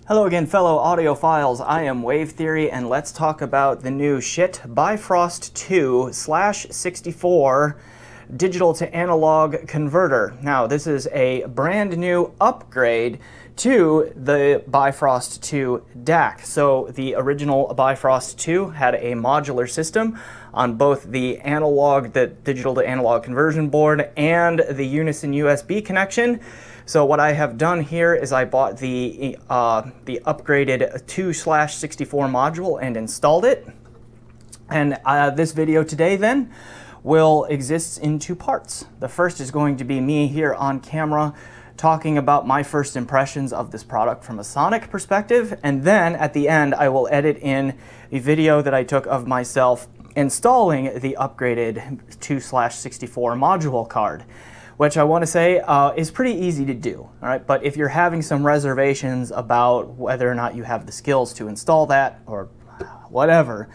Hello again, fellow audiophiles. I am Wave Theory, and let's talk about the new Schiit Bifrost 2/64 digital to analog converter. Now, this is a brand new upgrade to the Bifrost 2 DAC. So the original Bifrost 2 had a modular system on both the digital to analog conversion board and the Unison USB connection. So what I have done here is I bought the upgraded 2/64 module and installed it. And this video today then will exist in two parts. The first is going to be me here on camera talking about my first impressions of this product from a sonic perspective, and then at the end I will edit in a video that I took of myself installing the upgraded 2/64 module card, which I want to say is pretty easy to do. All right, but if you're having some reservations about whether or not you have the skills to install that or whatever,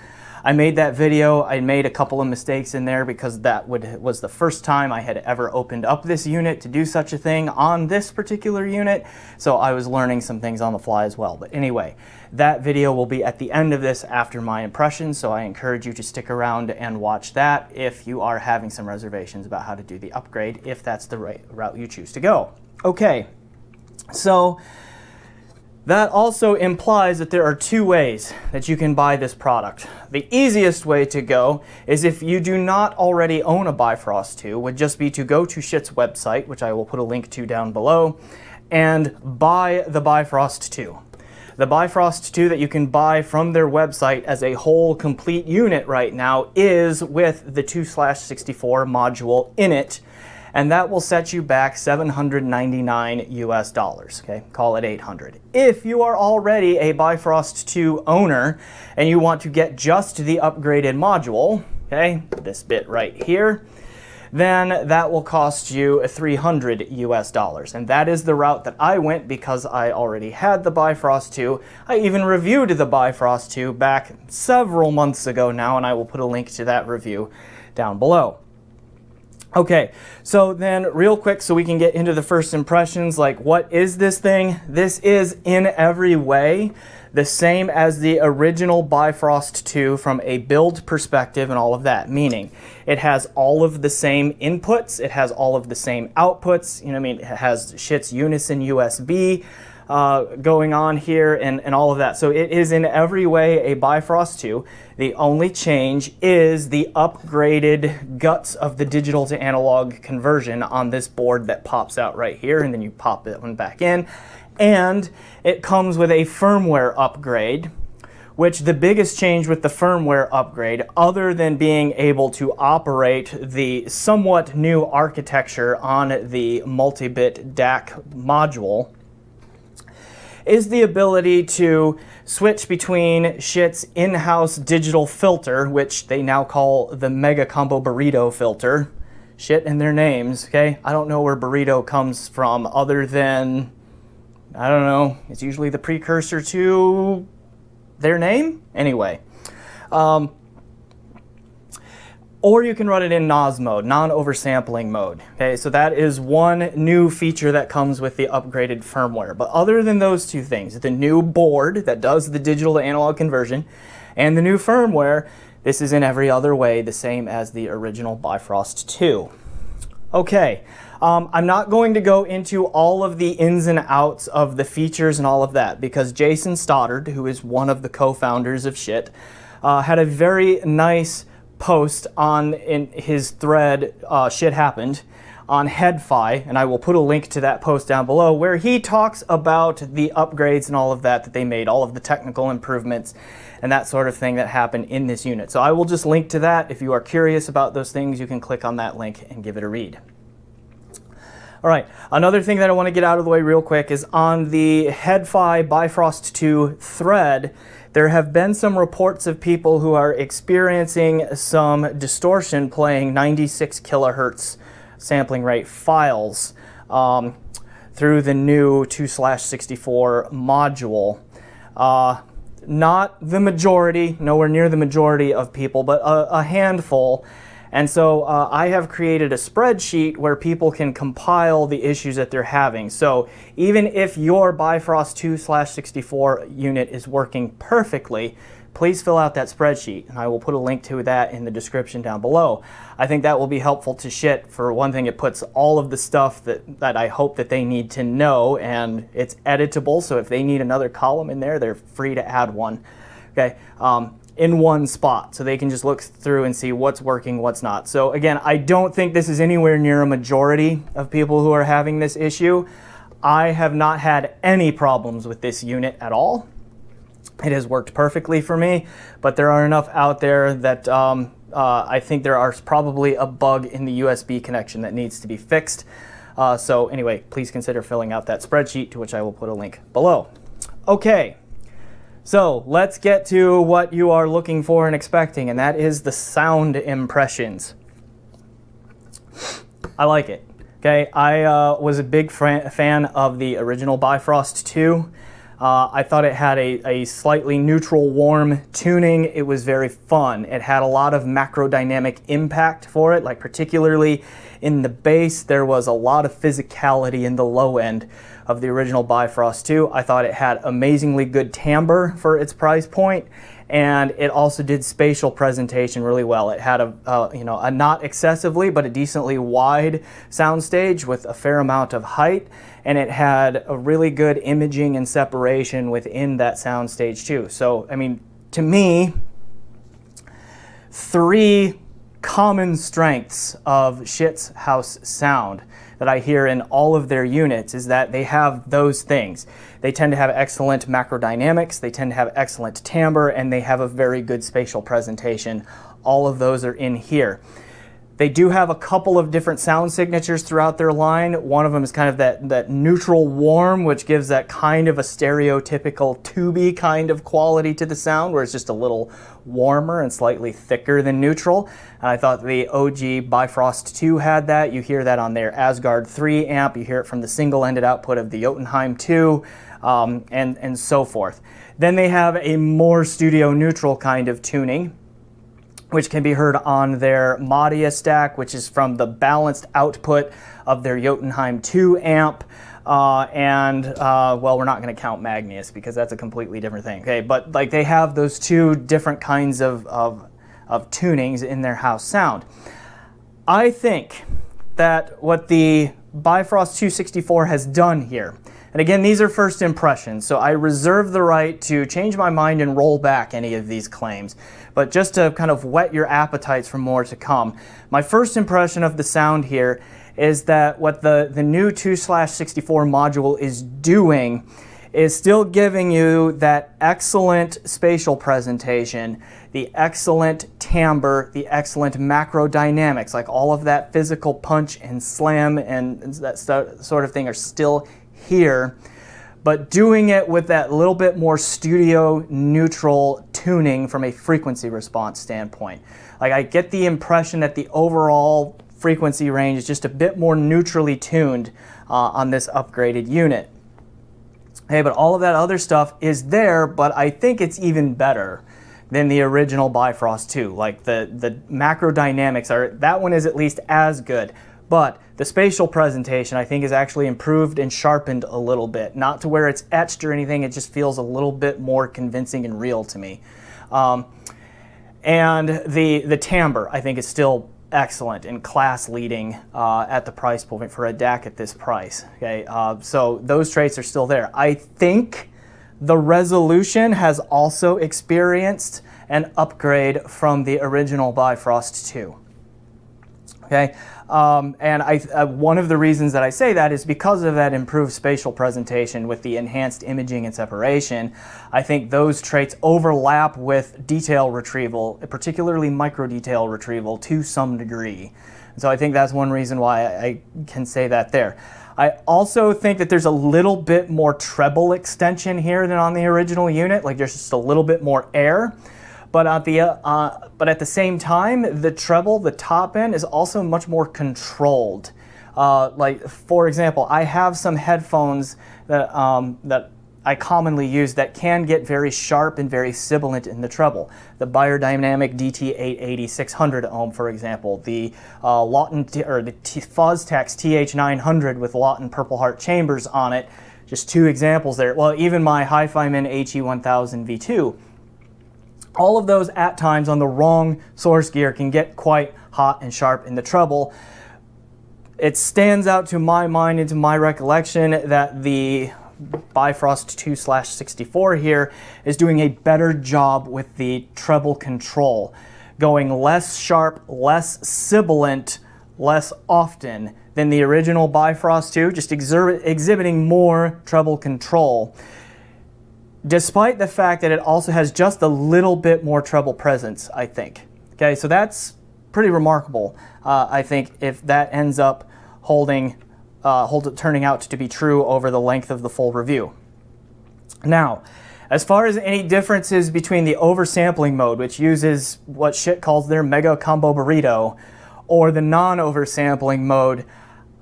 I made that video. I made a couple of mistakes in there because that was the first time I had ever opened up this unit to do such a thing on this particular unit, so I was learning some things on the fly as well. But anyway, that video will be at the end of this after my impressions, so I encourage you to stick around and watch that if you are having some reservations about how to do the upgrade, if that's the right route you choose to go. Okay, so that also implies that there are two ways that you can buy this product. The easiest way to go is, if you do not already own a Bifrost 2, would just be to go to Schiit's website, which I will put a link to down below, and buy the Bifrost 2. The Bifrost 2 that you can buy from their website as a whole complete unit right now is with the 2/64 module in it, and that will set you back $799 US, okay? Call it 800. If you are already a Bifrost 2 owner and you want to get just the upgraded module, okay, this bit right here, then that will cost you $300 US. And that is the route that I went because I already had the Bifrost 2. I even reviewed the Bifrost 2 back several months ago now, and I will put a link to that review down below. Okay, so then real quick so we can get into the first impressions, like what is this thing? This is in every way the same as the original Bifrost 2 from a build perspective and all of that, meaning it has all of the same inputs, it has all of the same outputs, you know what I mean? It has Schiit's Unison USB going on here and all of that. So it is in every way a Bifrost 2. The only change is the upgraded guts of the digital to analog conversion on this board that pops out right here, and then you pop that one back in. And it comes with a firmware upgrade, which the biggest change with the firmware upgrade, other than being able to operate the somewhat new architecture on the multibit DAC module, is the ability to switch between Schiit's in-house digital filter, which they now call the Mega Combo Burrito filter. Schiit in their names, okay? I don't know where burrito comes from other than, I don't know, it's usually the precursor to their name? Anyway. Or you can run it in NOS mode, non-oversampling mode. Okay, so that is one new feature that comes with the upgraded firmware. But other than those two things, the new board that does the digital to analog conversion and the new firmware, this is in every other way the same as the original Bifrost 2. Okay, I'm not going to go into all of the ins and outs of the features and all of that, because Jason Stoddard, who is one of the co-founders of Schiit, had a very nice post in his thread, Shit Happened, on HeadFi, and I will put a link to that post down below, where he talks about the upgrades and all of that they made, all of the technical improvements and that sort of thing that happened in this unit. So I will just link to that. If you are curious about those things, you can click on that link and give it a read. All right, another thing that I want to get out of the way real quick is on the HeadFi Bifrost 2 thread, there have been some reports of people who are experiencing some distortion playing 96 kilohertz sampling rate files through the new 2/64 module. Not the majority, nowhere near the majority of people, but a handful. And so I have created a spreadsheet where people can compile the issues that they're having. So even if your Bifrost 2/64 unit is working perfectly, please fill out that spreadsheet, and I will put a link to that in the description down below. I think that will be helpful to Schiit. For one thing, it puts all of the stuff that I hope that they need to know, and it's editable, so if they need another column in there, they're free to add one. Okay. In one spot, so they can just look through and see what's working, what's not. So again, I don't think this is anywhere near a majority of people who are having this issue. I have not had any problems with this unit at all. It has worked perfectly for me, but there are enough out there that I think there are probably a bug in the USB connection that needs to be fixed. So anyway, please consider filling out that spreadsheet, to which I will put a link below. Okay. So let's get to what you are looking for and expecting, and that is the sound impressions. I like it. Okay, I was a big fan of the original Bifrost 2. I thought it had a slightly neutral warm tuning. It was very fun. It had a lot of macro dynamic impact for it, like particularly in the bass. There was a lot of physicality in the low end of the original Bifrost 2. I thought it had amazingly good timbre for its price point, and it also did spatial presentation really well. It had a not excessively, but a decently wide soundstage with a fair amount of height, and it had a really good imaging and separation within that soundstage too. So, I mean, to me, three common strengths of Schiit's house sound that I hear in all of their units is that they have those things. They tend to have excellent macro dynamics, they tend to have excellent timbre, and they have a very good spatial presentation. All of those are in here. They do have a couple of different sound signatures throughout their line. One of them is kind of that neutral warm, which gives that kind of a stereotypical tubey kind of quality to the sound, where it's just a little warmer and slightly thicker than neutral. And I thought the OG Bifrost 2 had that. You hear that on their Asgard 3 amp. You hear it from the single-ended output of the Jotunheim 2, and so forth. Then they have a more studio neutral kind of tuning, which can be heard on their Madia stack, which is from the balanced output of their Jotunheim 2 amp. Well, we're not going to count Magnus because that's a completely different thing. Okay, but like they have those two different kinds of tunings in their house sound. I think that what the Bifrost 2/64 has done here, and again, these are first impressions, so I reserve the right to change my mind and roll back any of these claims. But just to kind of whet your appetites for more to come, my first impression of the sound here is that what the new 2/64 module is doing is still giving you that excellent spatial presentation, the excellent timbre, the excellent macro dynamics, like all of that physical punch and slam and that sort of thing are still here, but doing it with that little bit more studio neutral tuning from a frequency response standpoint. Like I get the impression that the overall frequency range is just a bit more neutrally tuned on this upgraded unit. Hey, but all of that other stuff is there, but I think it's even better than the original Bifrost 2. Like the macro dynamics that one is at least as good. But the spatial presentation, I think, is actually improved and sharpened a little bit. Not to where it's etched or anything, it just feels a little bit more convincing and real to me. And the timbre, I think, is still excellent and class-leading at the price point for a DAC at this price. Okay, so those traits are still there. I think the resolution has also experienced an upgrade from the original Bifrost 2. Okay, and one of the reasons that I say that is because of that improved spatial presentation with the enhanced imaging and separation. I think those traits overlap with detail retrieval, particularly micro detail retrieval, to some degree. So I think that's one reason why I can say that there. I also think that there's a little bit more treble extension here than on the original unit. Like there's just a little bit more air. But at the same time, the treble, the top end, is also much more controlled. Like for example, I have some headphones that I commonly use that can get very sharp and very sibilant in the treble. The Beyerdynamic DT880 600 ohm, for example, the Lawton or the Foztex TH900 with Lawton Purple Heart chambers on it. Just two examples there. Well, even my Hi-Fi-Man HE1000 V2. All of those at times on the wrong source gear can get quite hot and sharp in the treble. It stands out to my mind and to my recollection that the Bifrost 2/64 here is doing a better job with the treble control, going less sharp, less sibilant, less often than the original Bifrost 2, just exhibiting more treble control, despite the fact that it also has just a little bit more treble presence, I think. Okay, so that's pretty remarkable, I think, if that ends up turning out to be true over the length of the full review. Now, as far as any differences between the oversampling mode, which uses what Schiit calls their mega combo burrito, or the non-oversampling mode,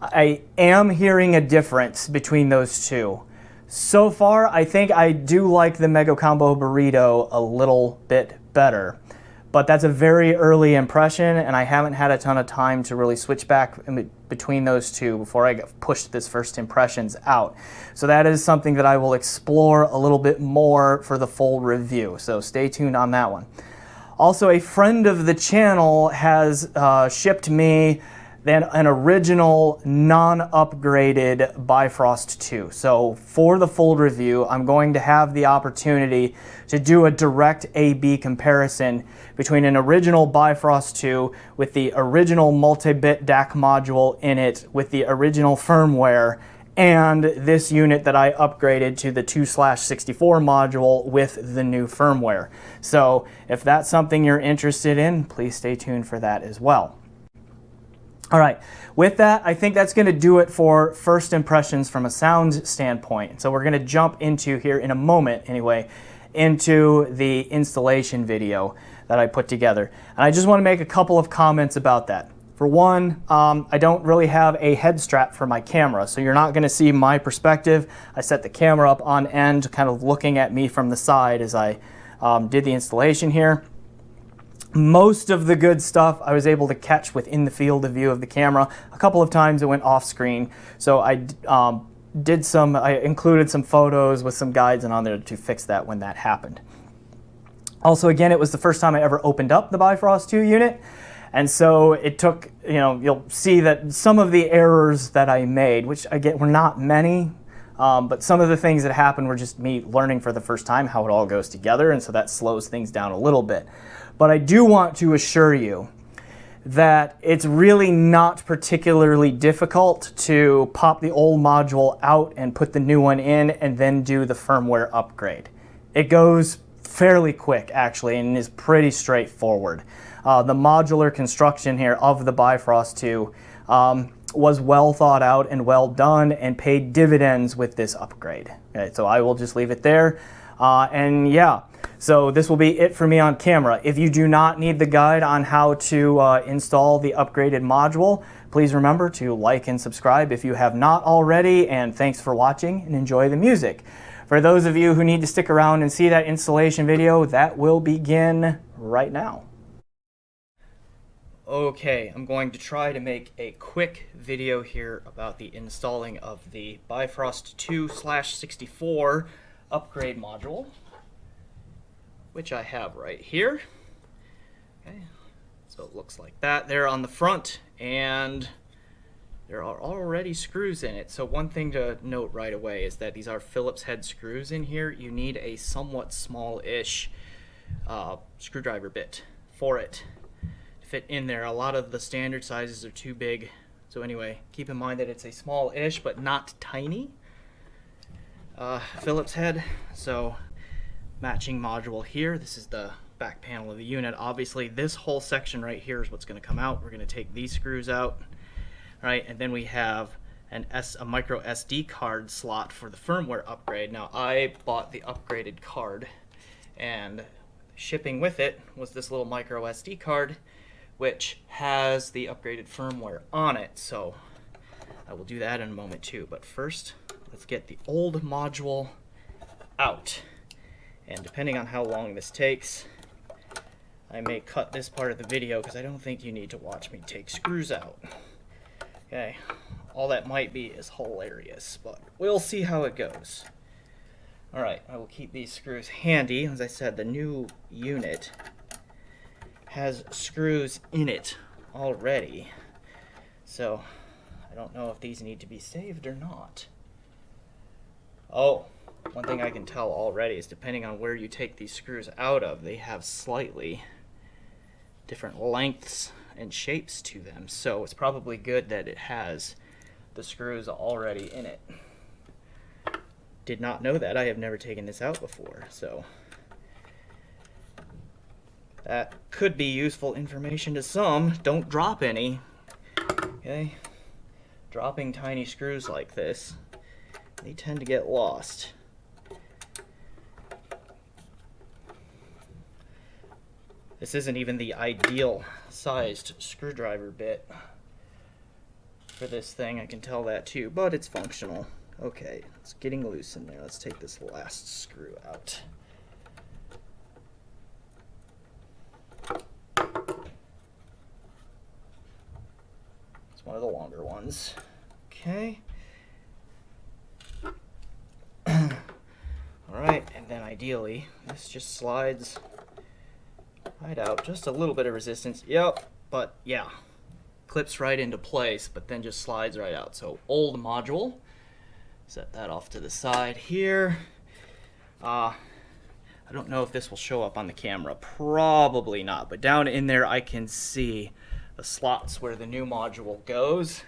I am hearing a difference between those two. So far, I think I do like the mega combo burrito a little bit better. But that's a very early impression, and I haven't had a ton of time to really switch back between those two before I pushed this first impressions out. So that is something that I will explore a little bit more for the full review, so stay tuned on that one. Also, a friend of the channel has shipped me an original non-upgraded Bifrost 2. So for the full review, I'm going to have the opportunity to do a direct A/B comparison between an original Bifrost 2 with the original multi-bit DAC module in it with the original firmware, and this unit that I upgraded to the 2/64 module with the new firmware. So if that's something you're interested in, please stay tuned for that as well. All right, with that, I think that's going to do it for first impressions from a sound standpoint. So we're going to jump into here in a moment, anyway, into the installation video that I put together. And I just want to make a couple of comments about that. For one, I don't really have a head strap for my camera, so you're not going to see my perspective. I set the camera up on end, kind of looking at me from the side as I did the installation here. Most of the good stuff I was able to catch within the field of view of the camera. A couple of times it went off screen, so I included some photos with some guides and on there to fix that when that happened. Also, again, it was the first time I ever opened up the Bifrost 2 unit, and so it took, you'll see that some of the errors that I made, which again were not many, but some of the things that happened were just me learning for the first time how it all goes together, and so that slows things down a little bit. But I do want to assure you that it's really not particularly difficult to pop the old module out and put the new one in and then do the firmware upgrade. It goes fairly quick, actually, and is pretty straightforward. The modular construction here of the Bifrost 2 was well thought out and well done and paid dividends with this upgrade. Okay, so I will just leave it there. And yeah, so this will be it for me on camera. If you do not need the guide on how to install the upgraded module, please remember to like and subscribe if you have not already, and thanks for watching and enjoy the music. For those of you who need to stick around and see that installation video, that will begin right now. Okay, I'm going to try to make a quick video here about the installing of the Bifrost 2/64 upgrade module, which I have right here. Okay, so it looks like that there on the front, and there are already screws in it. So one thing to note right away is that these are Phillips head screws in here. You need a somewhat small-ish screwdriver bit for it to fit in there. A lot of the standard sizes are too big. So anyway, keep in mind that it's a small-ish but not tiny Phillips head. So matching module here. This is the back panel of the unit. Obviously this whole section right here is what's going to come out. We're going to take these screws out. All right, and then we have a micro SD card slot for the firmware upgrade. Now I bought the upgraded card, and shipping with it was this little micro SD card which has the upgraded firmware on it. So I will do that in a moment too, but first let's get the old module out. And depending on how long this takes, I may cut this part of the video because I don't think you need to watch me take screws out. Okay, all that might be is hilarious, but we'll see how it goes. Alright, I will keep these screws handy. As I said, the new unit has screws in it already, so I don't know if these need to be saved or not. Oh, one thing I can tell already is depending on where you take these screws out of, they have slightly different lengths and shapes to them, so it's probably good that it has the screws already in it. Did not know that. I have never taken this out before, so that could be useful information to some. Don't drop any. Okay? Dropping tiny screws like this, they tend to get lost. This isn't even the ideal sized screwdriver bit for this thing, I can tell that too, but it's functional. Okay, it's getting loose in there. Let's take this last screw out. It's one of the longer ones. Okay. Alright, and then ideally, this just slides right out. Just a little bit of resistance. Yep, but yeah. Clips right into place, but then just slides right out. So, old module. Set that off to the side here. I don't know if this will show up on the camera. Probably not, but down in there I can see the slots where the new module goes.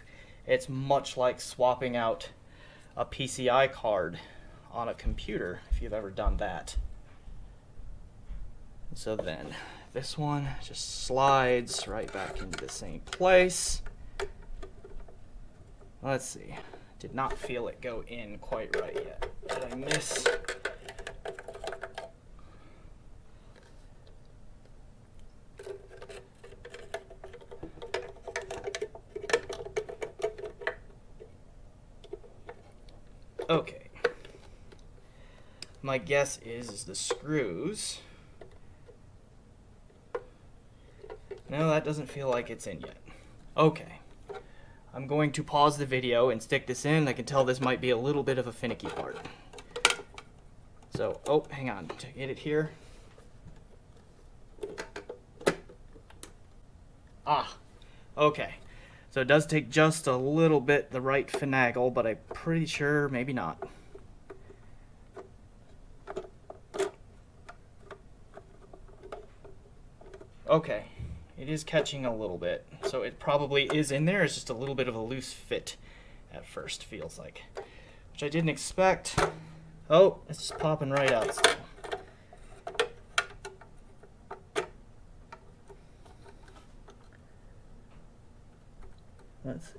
It's much like swapping out a PCI card on a computer, if you've ever done that. So then, this one just slides right back into the same place. Let's see. Did not feel it go in quite right yet. Did I miss? Okay. My guess is the screws. No, that doesn't feel like it's in yet. Okay. I'm going to pause the video and stick this in. I can tell this might be a little bit of a finicky part. So, oh, hang on. To get it here. Ah, okay. So it does take just a little bit the right finagle, but I'm pretty sure maybe not. Okay. It is catching a little bit, so it probably is in there. It's just a little bit of a loose fit at first, feels like. Which I didn't expect. Oh, it's just popping right out still. Let's see.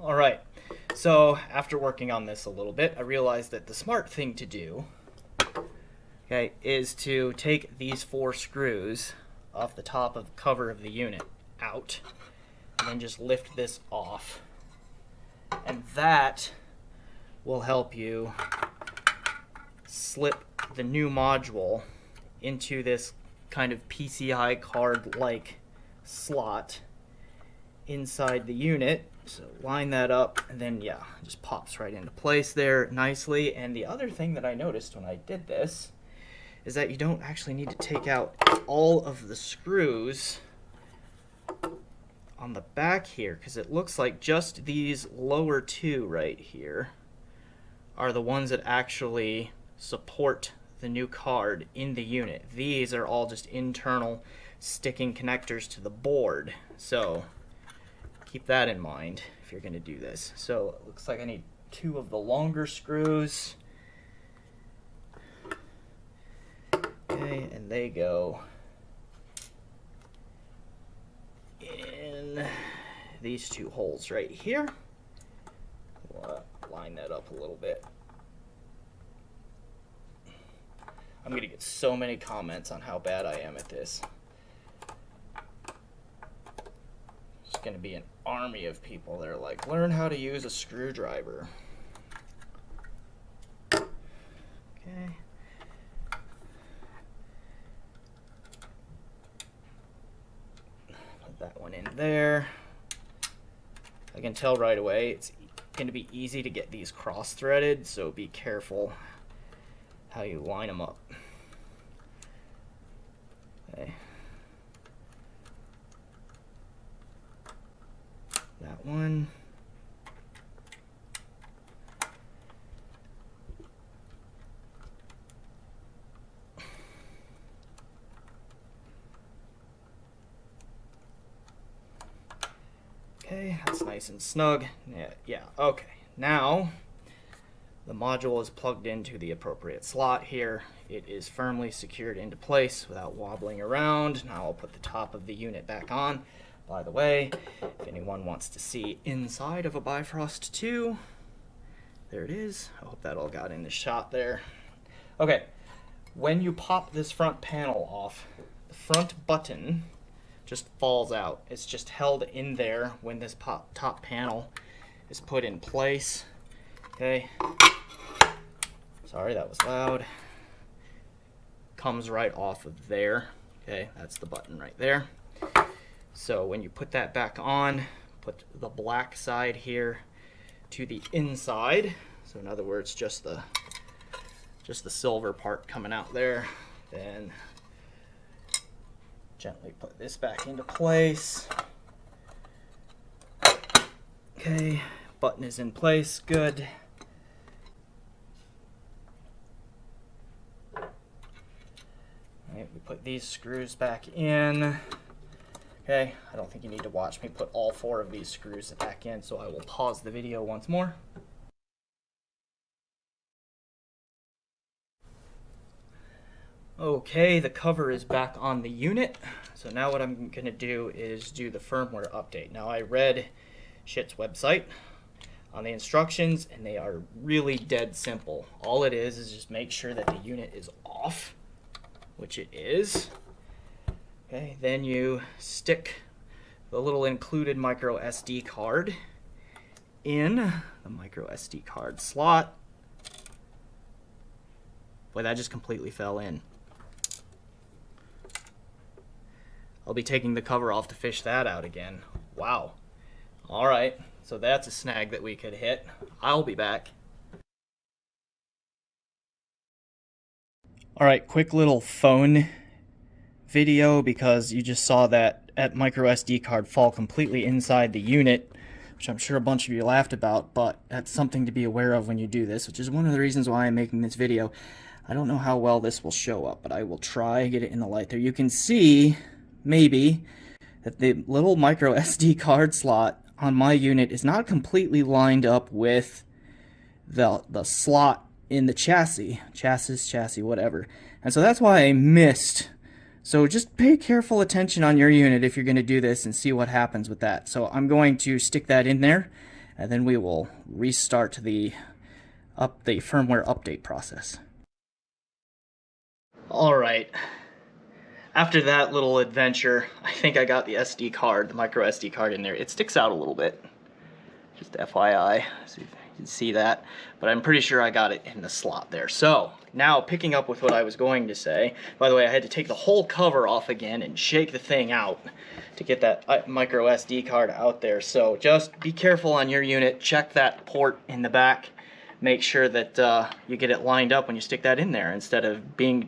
All right, so after working on this a little bit, I realized that the smart thing to do, okay, is to take these 4 screws off the top of the cover of the unit out, and then just lift this off. And that will help you slip the new module into this kind of PCI card-like slot inside the unit. So line that up, and then yeah, it just pops right into place there nicely. And the other thing that I noticed when I did this is that you don't actually need to take out all of the screws on the back here, because it looks like just these lower 2 right here are the ones that actually support the new card in the unit. These are all just internal sticking connectors to the board. So keep that in mind if you're going to do this. So it looks like I need 2 of the longer screws. Okay, and they go in these 2 holes right here. We'll line that up a little bit. I'm gonna get so many comments on how bad I am at this. It's gonna be an army of people that are like, learn how to use a screwdriver. Okay. Put that one in there. I can tell right away it's going to be easy to get these cross-threaded, so be careful how you line them up. Okay. That one. Okay, that's nice and snug. Yeah, okay. Now, the module is plugged into the appropriate slot here. It is firmly secured into place without wobbling around. Now I'll put the top of the unit back on. By the way, if anyone wants to see inside of a Bifrost 2, there it is. I hope that all got in the shot there. Okay, when you pop this front panel off, the front button just falls out. It's just held in there when this top panel is put in place. Okay. Sorry, that was loud. Comes right off of there. Okay, that's the button right there. So when you put that back on, put the black side here to the inside. So in other words, just the silver part coming out there. Then gently put this back into place. Okay, button is in place, good. Alright, we put these screws back in. Okay, I don't think you need to watch me put all 4 of these screws back in, so I will pause the video once more. Okay, the cover is back on the unit. So now what I'm going to do is do the firmware update. Now I read Schiit's website on the instructions, and they are really dead simple. All it is just make sure that the unit is off, which it is. Okay, then you stick the little included micro SD card in the micro SD card slot. Boy, that just completely fell in. I'll be taking the cover off to fish that out again. Wow. All right, so that's a snag that we could hit. I'll be back. All right, quick little phone video because you just saw that micro SD card fall completely inside the unit, which I'm sure a bunch of you laughed about, but that's something to be aware of when you do this, which is one of the reasons why I'm making this video. I don't know how well this will show up, but I will try get it in the light there. You can see maybe that the little micro SD card slot on my unit is not completely lined up with the slot in the chassis, whatever. And so that's why I missed. So just pay careful attention on your unit if you're going to do this and see what happens with that. So I'm going to stick that in there, and then we will restart the firmware update process. All right. After that little adventure, I think I got the SD card, the micro SD card in there. It sticks out a little bit, just FYI, so you can see that. But I'm pretty sure I got it in the slot there. So now picking up with what I was going to say, by the way, I had to take the whole cover off again and shake the thing out to get that micro SD card out there. So just be careful on your unit, check that port in the back. Make sure that you get it lined up when you stick that in there instead of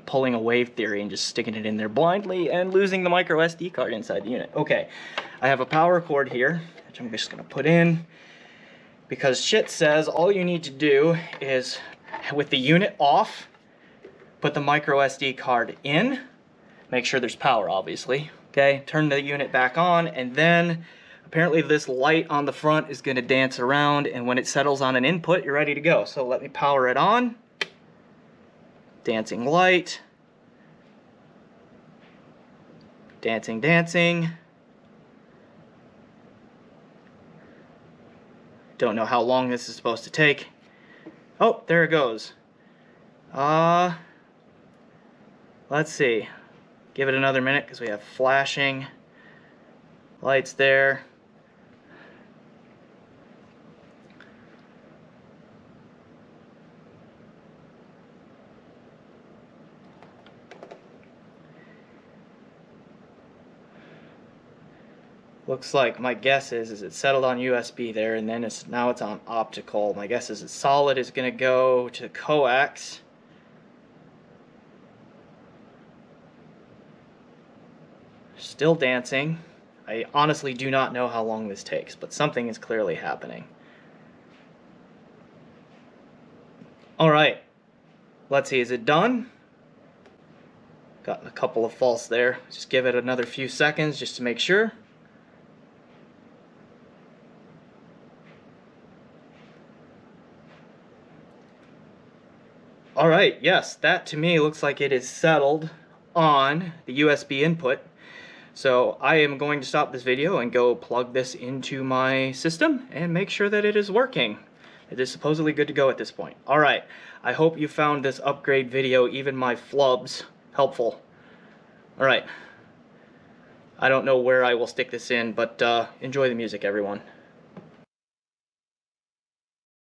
pulling a wave theory and just sticking it in there blindly and losing the micro SD card inside the unit. Okay, I have a power cord here, which I'm just going to put in because Schiit says all you need to do is, with the unit off, put the micro SD card in, make sure there's power obviously, okay, turn the unit back on, and then apparently this light on the front is going to dance around, and when it settles on an input, you're ready to go. So let me power it on. Dancing light. Dancing, dancing. Don't know how long this is supposed to take. Oh, there it goes. let's see. Give it another minute because we have flashing lights there. Looks like, my guess is it settled on USB there, and then now it's on optical. My guess is it's solid is going to go to coax. Still dancing. I honestly do not know how long this takes, but something is clearly happening. Alright, let's see, is it done? Got a couple of false there. Just give it another few seconds just to make sure. Alright, yes, that to me looks like it is settled on the USB input. So I am going to stop this video and go plug this into my system and make sure that it is working. It is supposedly good to go at this point. Alright, I hope you found this upgrade video, even my flubs, helpful. Alright, I don't know where I will stick this in, but enjoy the music, everyone.